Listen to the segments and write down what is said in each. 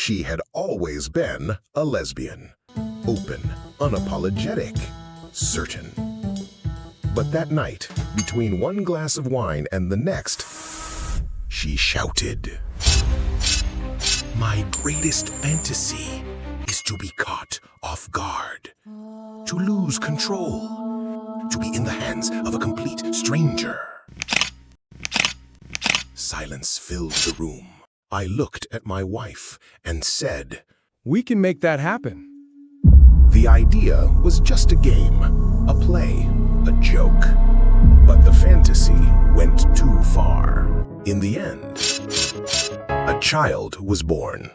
She had always been a lesbian. Open, unapologetic, certain. But that night, between one glass of wine and the next, she shouted, "My greatest fantasy is to be caught off guard, to lose control, to be in the hands of a complete stranger." Silence filled the room. I looked at my wife and said, We can make that happen. the idea was just a game, a play, a joke. But the fantasy went too far. In the end, a child was born.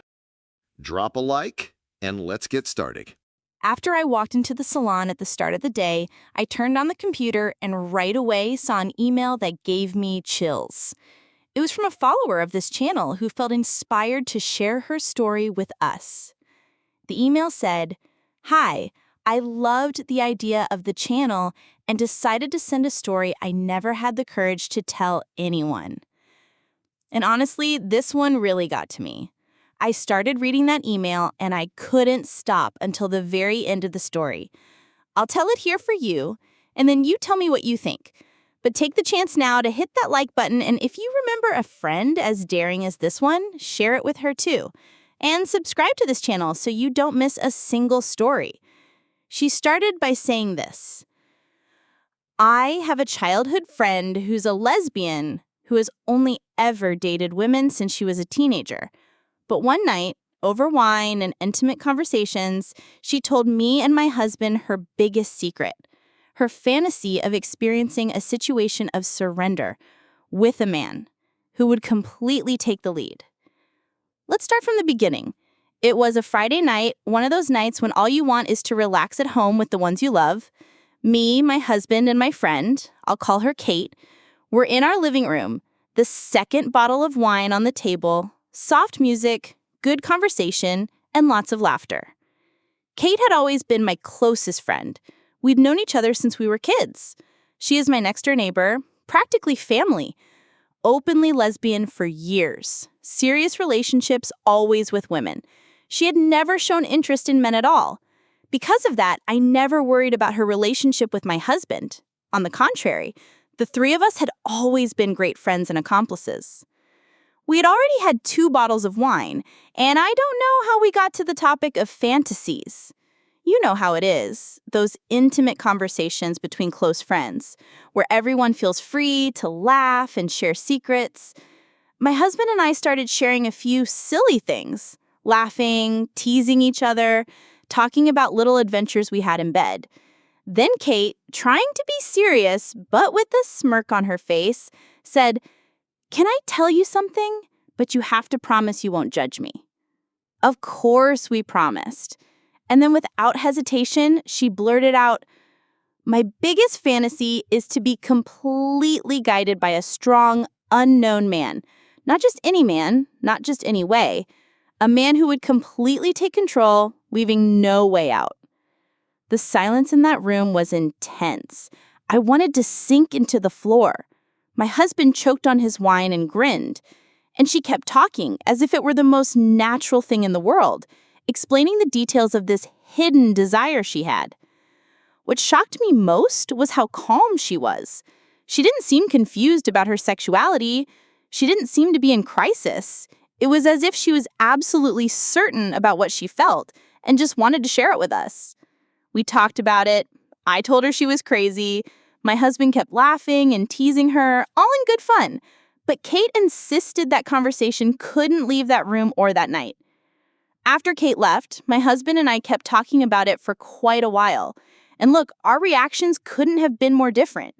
Drop a like, and let's get started. After I walked into the salon at the start of the day, I turned on the computer and right away saw an email that gave me chills. It was from a follower of this channel who felt inspired to share her story with us. The email said, "Hi, I loved the idea of the channel and decided to send a story I never had the courage to tell anyone." And honestly, this one really got to me. I started reading that email and I couldn't stop until the very end of the story. I'll tell it here for you, and then you tell me what you think. But take the chance now to hit that like button, and if you remember a friend as daring as this one, share it with her too. And subscribe to this channel so you don't miss a single story. She started by saying this: "I have a childhood friend who's a lesbian who has only ever dated women since she was a teenager. But one night, over wine and intimate conversations, she told me and my husband her biggest secret, her fantasy of experiencing a situation of surrender with a man who would completely take the lead." Let's start from the beginning. It was a Friday night, one of those nights when all you want is to relax at home with the ones you love. Me, my husband, and my friend, I'll call her Kate, were in our living room, the second bottle of wine on the table, soft music, good conversation, and lots of laughter. Kate had always been my closest friend. We'd known each other since we were kids. She is my next-door neighbor, practically family. Openly lesbian for years. Serious relationships always with women. She had never shown interest in men at all. Because of that, I never worried about her relationship with my husband. On the contrary, the three of us had always been great friends and accomplices. We had already had 2 bottles of wine, and I don't know how we got to the topic of fantasies. You know how it is, those intimate conversations between close friends, where everyone feels free to laugh and share secrets. My husband and I started sharing a few silly things, laughing, teasing each other, talking about little adventures we had in bed. Then Kate, trying to be serious, but with a smirk on her face, said, "Can I tell you something? But you have to promise you won't judge me." Of course we promised. And then without hesitation, she blurted out, "My biggest fantasy is to be completely guided by a strong, unknown man. Not just any man, not just any way. A man who would completely take control, leaving no way out." The silence in that room was intense. I wanted to sink into the floor. My husband choked on his wine and grinned. And she kept talking as if it were the most natural thing in the world, explaining the details of this hidden desire she had. What shocked me most was how calm she was. She didn't seem confused about her sexuality. She didn't seem to be in crisis. It was as if she was absolutely certain about what she felt and just wanted to share it with us. We talked about it. I told her she was crazy. My husband kept laughing and teasing her, all in good fun. But Kate insisted that conversation couldn't leave that room or that night. After Kate left, my husband and I kept talking about it for quite a while. And look, our reactions couldn't have been more different.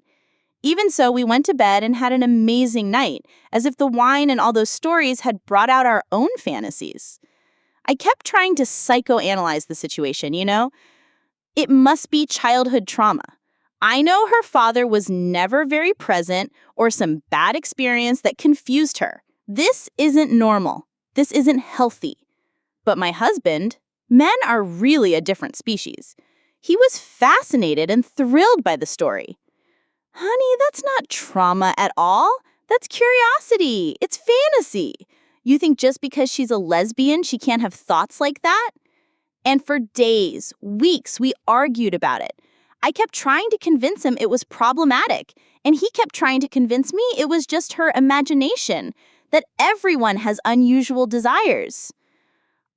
Even so, we went to bed and had an amazing night, as if the wine and all those stories had brought out our own fantasies. I kept trying to psychoanalyze the situation, you know? It must be childhood trauma. I know her father was never very present or some bad experience that confused her. This isn't normal. This isn't healthy. But my husband, men are really a different species. He was fascinated and thrilled by the story. "Honey, that's not trauma at all. That's curiosity. It's fantasy. You think just because she's a lesbian, she can't have thoughts like that? And for days, weeks, we argued about it. I kept trying to convince him it was problematic, and he kept trying to convince me it was just her imagination, that everyone has unusual desires.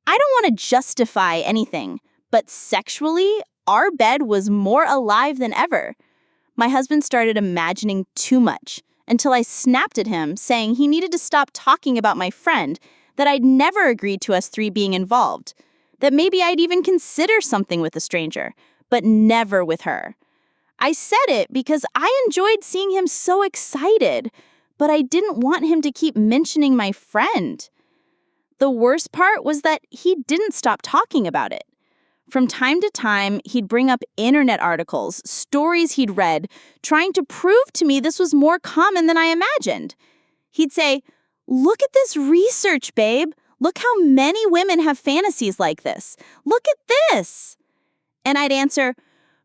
I don't want to justify anything, but sexually, our bed was more alive than ever. My husband started imagining too much until I snapped at him, saying he needed to stop talking about my friend, that I'd never agreed to us three being involved, that maybe I'd even consider something with a stranger, but never with her. I said it because I enjoyed seeing him so excited, but I didn't want him to keep mentioning my friend. The worst part was that he didn't stop talking about it. From time to time, he'd bring up internet articles, stories he'd read, trying to prove to me this was more common than I imagined. He'd say, "Look at this research, babe. Look how many women have fantasies like this. Look at this." And I'd answer,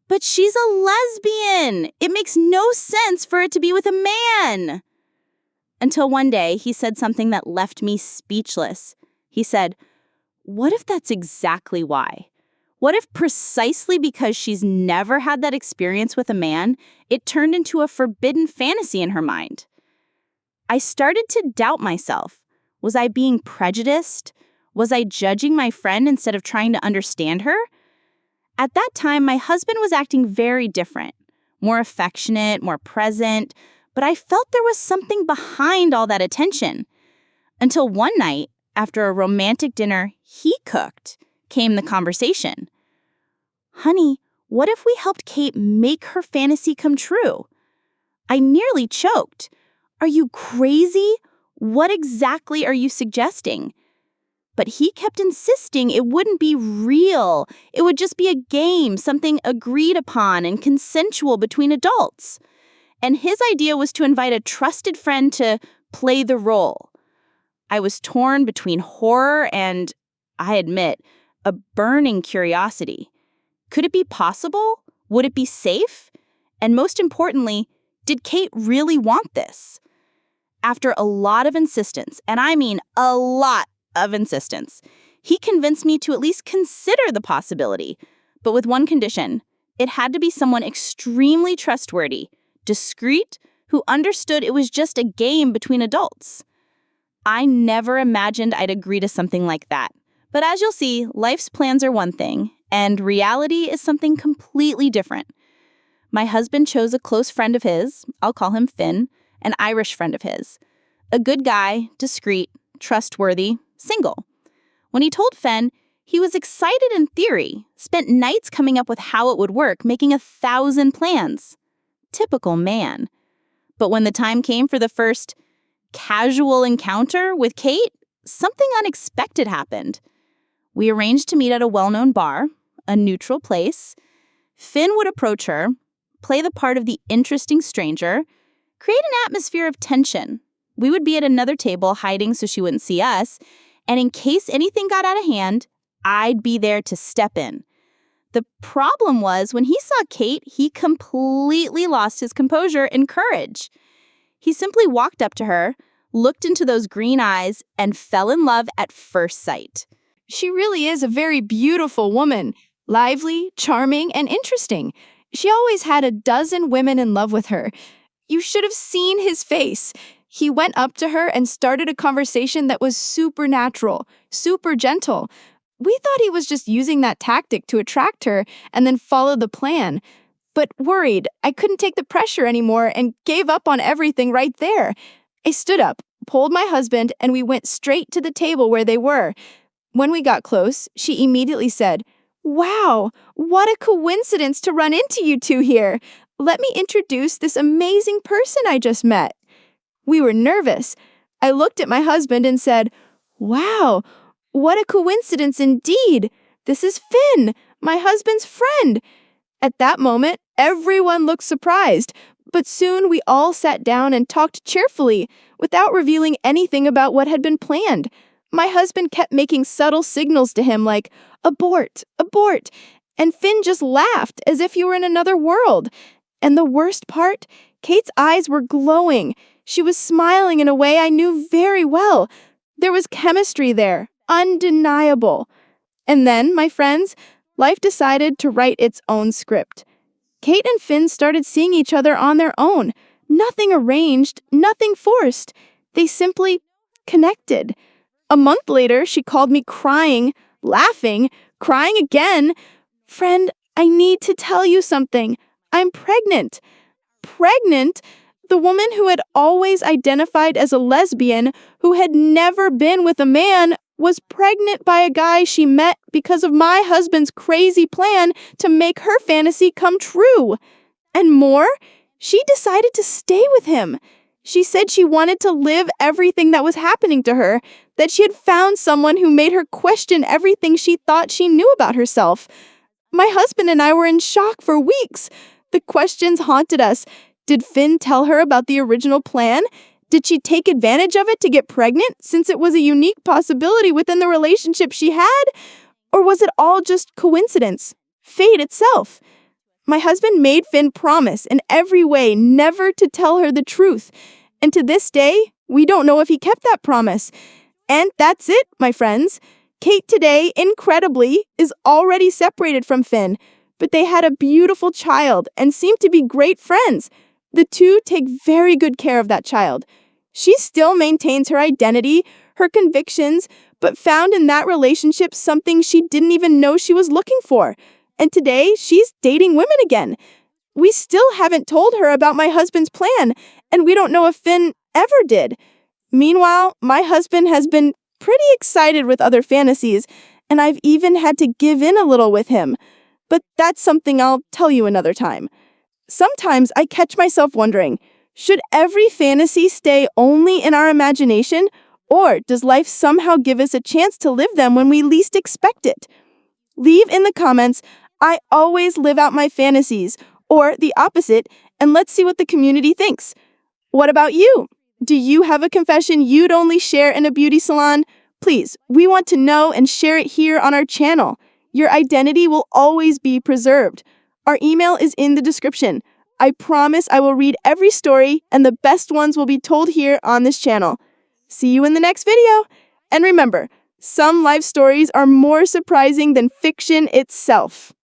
"But she's a lesbian. It makes no sense for it to be with a man." Until one day, he said something that left me speechless. He said, "What if that's exactly why? What if precisely because she's never had that experience with a man, it turned into a forbidden fantasy in her mind?" I started to doubt myself. Was I being prejudiced? Was I judging my friend instead of trying to understand her? At that time, my husband was acting very different, more affectionate, more present, but I felt there was something behind all that attention. Until one night, after a romantic dinner he cooked, came the conversation. "Honey, what if we helped Kate make her fantasy come true?" I nearly choked. "Are you crazy? What exactly are you suggesting?" But he kept insisting it wouldn't be real. It would just be a game, something agreed upon and consensual between adults. And his idea was to invite a trusted friend to play the role. I was torn between horror and, I admit, a burning curiosity. Could it be possible? Would it be safe? And most importantly, did Kate really want this? After a lot of insistence, and I mean a lot of insistence, he convinced me to at least consider the possibility, but with one condition. It had to be someone extremely trustworthy, discreet, who understood it was just a game between adults. I never imagined I'd agree to something like that. But as you'll see, life's plans are one thing, and reality is something completely different. My husband chose a close friend of his, I'll call him Finn, an Irish friend of his. A good guy, discreet, trustworthy, single. When he told Finn, he was excited in theory, spent nights coming up with how it would work, making 1,000 plans. Typical man. But when the time came for the first casual encounter with Kate, something unexpected happened. We arranged to meet at a well-known bar, a neutral place. Finn would approach her, play the part of the interesting stranger, create an atmosphere of tension. We would be at another table hiding so she wouldn't see us, and in case anything got out of hand, I'd be there to step in. The problem was when he saw Kate, he completely lost his composure and courage. He simply walked up to her, looked into those green eyes, and fell in love at first sight. She really is a very beautiful woman, lively, charming, and interesting. She always had a dozen women in love with her. You should have seen his face. He went up to her and started a conversation that was supernatural, super gentle. We thought he was just using that tactic to attract her and then follow the plan. But worried, I couldn't take the pressure anymore and gave up on everything right there. I stood up, pulled my husband, and we went straight to the table where they were. When we got close, she immediately said, "Wow, what a coincidence to run into you two here. Let me introduce this amazing person I just met." We were nervous. I looked at my husband and said, "Wow, what a coincidence indeed. This is Finn, my husband's friend." At that moment, everyone looked surprised, but soon we all sat down and talked cheerfully, without revealing anything about what had been planned. My husband kept making subtle signals to him like, "Abort, abort," and Finn just laughed as if he were in another world. And the worst part, Kate's eyes were glowing. She was smiling in a way I knew very well. There was chemistry there, undeniable. And then, my friends, life decided to write its own script. Kate and Finn started seeing each other on their own. Nothing arranged, nothing forced. They simply connected. A month later, she called me crying, laughing, crying again. Friend, I need to tell you something. I'm pregnant. Pregnant? The woman who had always identified as a lesbian, who had never been with a man, was pregnant by a guy she met because of my husband's crazy plan to make her fantasy come true. And more, she decided to stay with him. She said she wanted to live everything that was happening to her, that she had found someone who made her question everything she thought she knew about herself. My husband and I were in shock for weeks. The questions haunted us. Did Finn tell her about the original plan? Did she take advantage of it to get pregnant, since it was a unique possibility within the relationship she had? Or was it all just coincidence, fate itself? My husband made Finn promise in every way never to tell her the truth. And to this day, we don't know if he kept that promise. And that's it, my friends. Kate today, incredibly, is already separated from Finn, but they had a beautiful child and seem to be great friends. The two take very good care of that child. She still maintains her identity, her convictions, but found in that relationship something she didn't even know she was looking for. And today, she's dating women again. We still haven't told her about my husband's plan, and we don't know if Finn ever did. Meanwhile, my husband has been pretty excited with other fantasies, and I've even had to give in a little with him. But that's something I'll tell you another time. Sometimes I catch myself wondering, should every fantasy stay only in our imagination, or does life somehow give us a chance to live them when we least expect it? Leave in the comments, I always live out my fantasies, or the opposite, and let's see what the community thinks. What about you? Do you have a confession you'd only share in a beauty salon? Please, we want to know and share it here on our channel. Your identity will always be preserved. Our email is in the description. I promise I will read every story, and the best ones will be told here on this channel. See you in the next video. And remember, some life stories are more surprising than fiction itself.